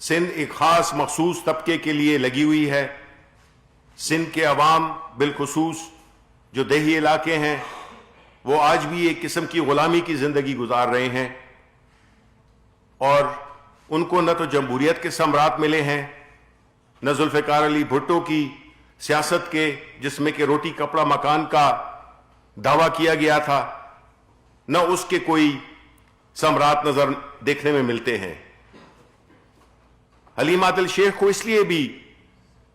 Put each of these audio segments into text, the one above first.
سندھ ایک خاص مخصوص طبقے کے لیے لگی ہوئی ہے. سندھ کے عوام بالخصوص جو دیہی علاقے ہیں وہ آج بھی ایک قسم کی غلامی کی زندگی گزار رہے ہیں, اور ان کو نہ تو جمہوریت کے ثمرات ملے ہیں, نہ ذوالفقار علی بھٹو کی سیاست کے جس میں کہ روٹی کپڑا مکان کا دعویٰ کیا گیا تھا, نہ اس کے کوئی ثمرات نظر دیکھنے میں ملتے ہیں. حلیم عادل شیخ کو اس لیے بھی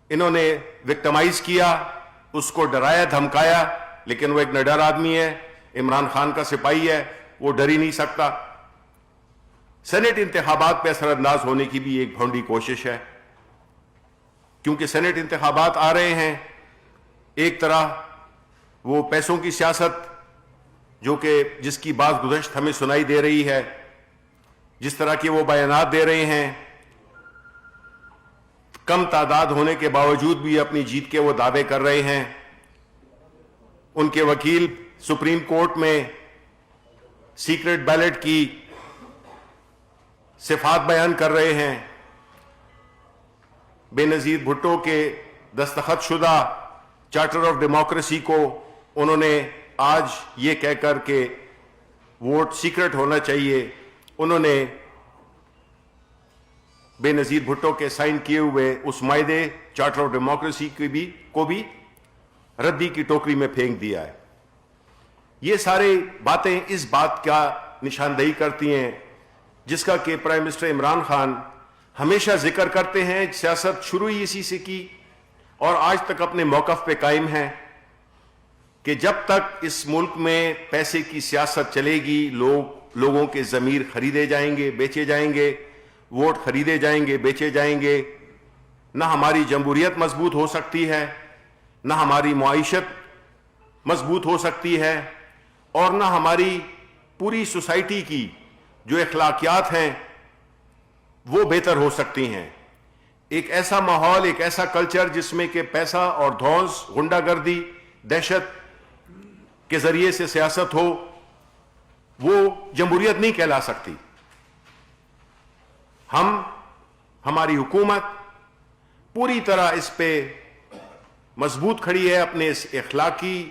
انہوں نے وکٹمائز کیا, اس کو ڈرایا دھمکایا, لیکن وہ ایک نڈر آدمی ہے, عمران خان کا سپاہی ہے, وہ ڈر ہی نہیں سکتا. سینٹ انتخابات پہ اثر انداز ہونے کی بھی ایک بھونڈی کوشش ہے, کیونکہ سینٹ انتخابات آ رہے ہیں. ایک طرح وہ پیسوں کی سیاست جو کہ جس کی باز گزشت ہمیں سنائی دے رہی ہے, جس طرح کے وہ بیانات دے رہے ہیں, کم تعداد ہونے کے باوجود بھی اپنی جیت کے وہ دعوے کر رہے ہیں. ان کے وکیل سپریم کورٹ میں سیکرٹ بیلٹ کی صفات بیان کر رہے ہیں. بے نظیر بھٹو کے دستخط شدہ چارٹر آف ڈیموکریسی کو انہوں نے آج یہ کہہ کر کہ ووٹ سیکرٹ ہونا چاہیے, انہوں نے بے نظیر بھٹو کے سائن کیے ہوئے اس معاہدے چارٹر آف ڈیموکریسی کو بھی ردی کی ٹوکری میں پھینک دیا ہے. یہ سارے باتیں اس بات کا نشاندہی کرتی ہیں جس کا کہ پرائم منسٹر عمران خان ہمیشہ ذکر کرتے ہیں. سیاست شروع ہی اسی سے کی اور آج تک اپنے موقف پہ قائم ہیں کہ جب تک اس ملک میں پیسے کی سیاست چلے گی, لوگوں کے ضمیر خریدے جائیں گے, بیچے جائیں گے, ووٹ خریدے جائیں گے, بیچے جائیں گے, نہ ہماری جمہوریت مضبوط ہو سکتی ہے, نہ ہماری معیشت مضبوط ہو سکتی ہے, اور نہ ہماری پوری سوسائٹی کی جو اخلاقیات ہیں وہ بہتر ہو سکتی ہیں. ایک ایسا ماحول, ایک ایسا کلچر جس میں کہ پیسہ اور دھونس, غنڈہ گردی, دہشت کے ذریعے سے سیاست ہو, وہ جمہوریت نہیں کہلا سکتی. ہماری حکومت پوری طرح اس پہ مضبوط کھڑی ہے اپنے اس اخلاقی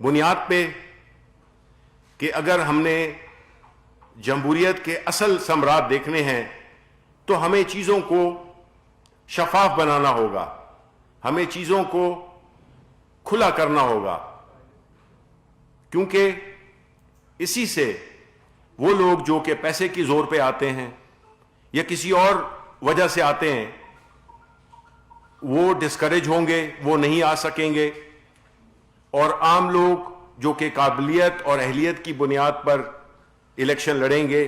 بنیاد پہ کہ اگر ہم نے جمہوریت کے اصل ثمرات دیکھنے ہیں تو ہمیں چیزوں کو شفاف بنانا ہوگا, ہمیں چیزوں کو کھلا کرنا ہوگا, کیونکہ اسی سے وہ لوگ جو کہ پیسے کی زور پہ آتے ہیں یا کسی اور وجہ سے آتے ہیں وہ ڈسکریج ہوں گے, وہ نہیں آ سکیں گے, اور عام لوگ جو کہ قابلیت اور اہلیت کی بنیاد پر الیکشن لڑیں گے,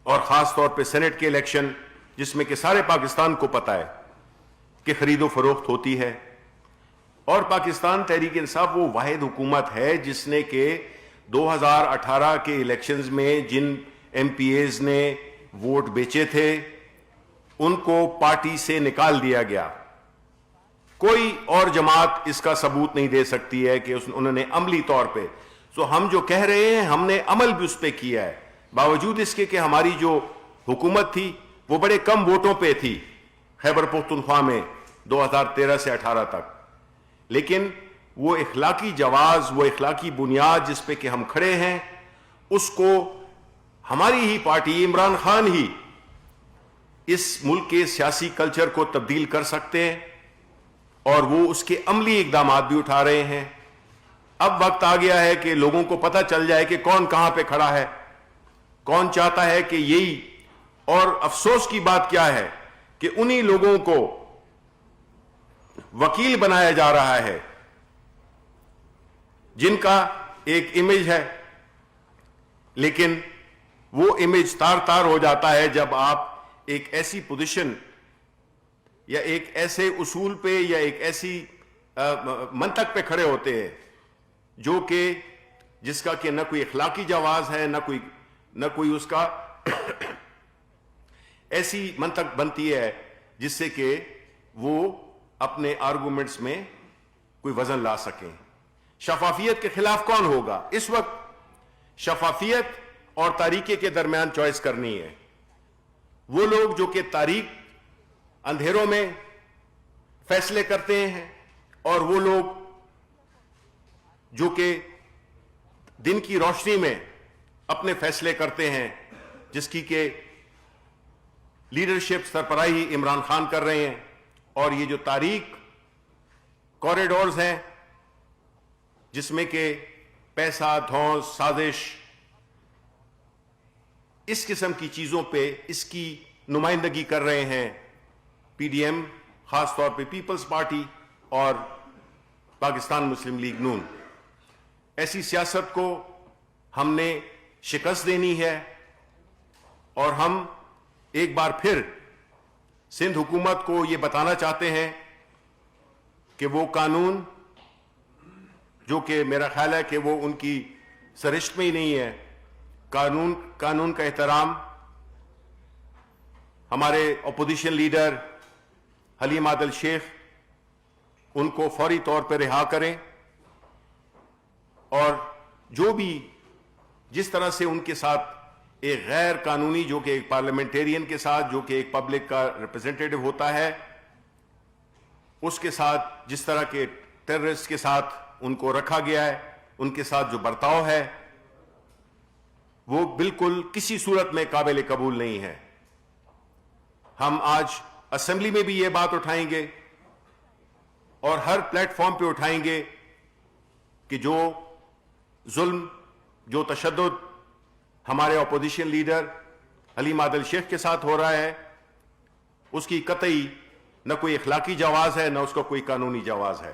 اور خاص طور پہ سینٹ کے الیکشن جس میں کہ سارے پاکستان کو پتہ ہے کہ خرید و فروخت ہوتی ہے. اور پاکستان تحریک انصاف وہ واحد حکومت ہے جس نے کہ 2018 کے الیکشنز میں جن ایم پی ایز نے ووٹ بیچے تھے ان کو پارٹی سے نکال دیا گیا. کوئی اور جماعت اس کا ثبوت نہیں دے سکتی ہے کہ انہوں نے عملی طور پہ, ہم جو کہہ رہے ہیں ہم نے عمل بھی اس پہ کیا ہے, باوجود اس کے کہ ہماری جو حکومت تھی وہ بڑے کم ووٹوں پہ تھی خیبر پختونخوا میں 2013 سے 18 تک, لیکن وہ اخلاقی جواز, وہ اخلاقی بنیاد جس پہ کہ ہم کھڑے ہیں اس کو ہماری ہی پارٹی, عمران خان ہی اس ملک کے سیاسی کلچر کو تبدیل کر سکتے ہیں, اور وہ اس کے عملی اقدامات بھی اٹھا رہے ہیں. اب وقت آ گیا ہے کہ لوگوں کو پتہ چل جائے کہ کون کہاں پہ کھڑا ہے, کون چاہتا ہے کہ یہی, اور افسوس کی بات کیا ہے کہ انہی لوگوں کو وکیل بنایا جا رہا ہے جن کا ایک امیج ہے, لیکن وہ امیج تار تار ہو جاتا ہے جب آپ ایک ایسی پوزیشن یا ایک ایسے اصول پہ یا ایک ایسی منطق پہ کھڑے ہوتے ہیں جو کہ جس کا کہ نہ کوئی اخلاقی جواز ہے, نہ کوئی اس کا ایسی منطق بنتی ہے جس سے کہ وہ اپنے آرگومنٹس میں کوئی وزن لا سکیں. شفافیت کے خلاف کون ہوگا؟ اس وقت شفافیت اور تاریکی کے درمیان چوائس کرنی ہے. وہ لوگ جو کہ تاریک اندھیروں میں فیصلے کرتے ہیں اور وہ لوگ جو کہ دن کی روشنی میں اپنے فیصلے کرتے ہیں، جس کی کہ لیڈرشپ سربراہی عمران خان کر رہے ہیں. اور یہ جو تاریک کوریڈورز ہیں جس میں کہ پیسہ، دھوس، سازش، اس قسم کی چیزوں پہ اس کی نمائندگی کر رہے ہیں پی ڈی ایم، خاص طور پہ پیپلز پارٹی اور پاکستان مسلم لیگ نون. ایسی سیاست کو ہم نے شکست دینی ہے اور ہم ایک بار پھر سندھ حکومت کو یہ بتانا چاہتے ہیں کہ وہ قانون جو کہ میرا خیال ہے کہ وہ ان کی سرشت میں ہی نہیں ہے، قانون کا احترام. ہمارے اپوزیشن لیڈر حلیم عادل شیخ ان کو فوری طور پہ رہا کریں، اور جو بھی جس طرح سے ان کے ساتھ ایک غیر قانونی، جو کہ ایک پارلیمنٹیرین کے ساتھ، جو کہ ایک پبلک کا ریپرزینٹیٹو ہوتا ہے، اس کے ساتھ جس طرح کے ٹیررسٹ کے ساتھ ان کو رکھا گیا ہے، ان کے ساتھ جو برتاؤ ہے وہ بالکل کسی صورت میں قابل قبول نہیں ہے. ہم آج اسمبلی میں بھی یہ بات اٹھائیں گے اور ہر پلیٹ فارم پہ اٹھائیں گے کہ جو ظلم، جو تشدد ہمارے اپوزیشن لیڈر حلیم عادل شیخ کے ساتھ ہو رہا ہے، اس کی قطعی نہ کوئی اخلاقی جواز ہے، نہ اس کا کوئی قانونی جواز ہے.